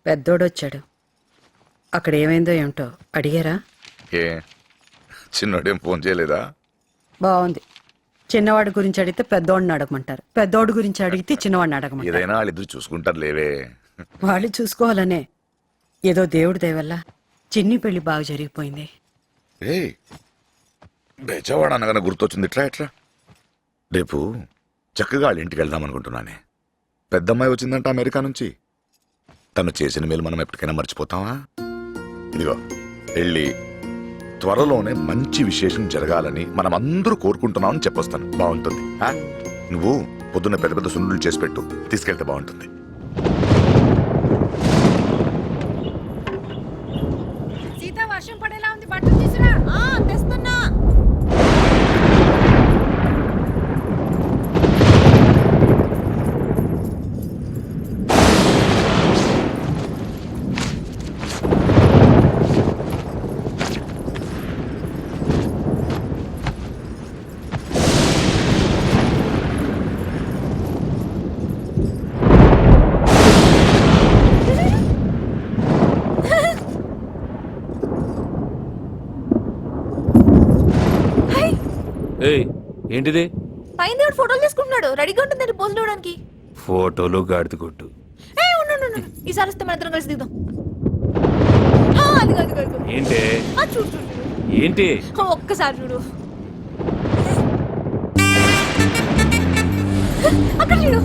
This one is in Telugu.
పెద్దోడొచ్చాడు. అక్కడ ఏమైందో ఏమిటో అడిగారా? ఏ చిన్నోడేం ఫోన్ చేయలేదా? బాగుంది. చిన్నవాడి గురించి అడిగితే పెద్దోడిని అడగమంటారు, పెద్దోడి గురించి అడిగితే చిన్నవాడిని అడగమంటారు. ఏదైనా వాళ్ళిద్దరు చూసుకుంటారు లేవే. వాళ్ళు చూసుకోవాలనే. ఏదో దేవుడి దయ వల్ల చిన్ని పెళ్లి బాగా జరిగిపోయింది. ఏ బెజవాడ అనగానే గుర్తొచ్చింది. ఇట్లా ఎట్లా రేపు చక్కగా వాళ్ళ ఇంటికి వెళ్దాం అనుకుంటున్నానే. పెద్దమ్మాయి వచ్చిందంట అమెరికా నుంచి. తను చేసిన మేలు మనం ఎప్పటికైనా మర్చిపోతావా? ఇదిగో వెళ్ళి త్వరలోనే మంచి విశేషం జరగాలని మనం అందరూ కోరుకుంటున్నామని చెప్పొస్తాను. బాగుంటుంది. నువ్వు పొద్దున్న పెద్ద పెద్ద సున్నులు చేసి పెట్టు, తీసుకెళ్తే బాగుంటుంది. సీత, వర్షం పడేలా ఉంది, బట్టలు తీసురా. తెస్తున్నా. ఏయ్ ఏంటిది? పైన దేవుడు ఫోటోలు తీసుకుంటున్నాడు, రెడీగా ఉంటుందండి పోజులు ఇవ్వడానికి. ఫోటోలు గాడిద కొట్టు. ఈసారి వస్తే మన ఇద్దరం కలిసి దిగుదాం. అదిగో అదిగో అదిగో. ఏంటే? చూడు చూడు. ఏంటి? ఒక్కసారి చూడు, అక్కడ చూడు.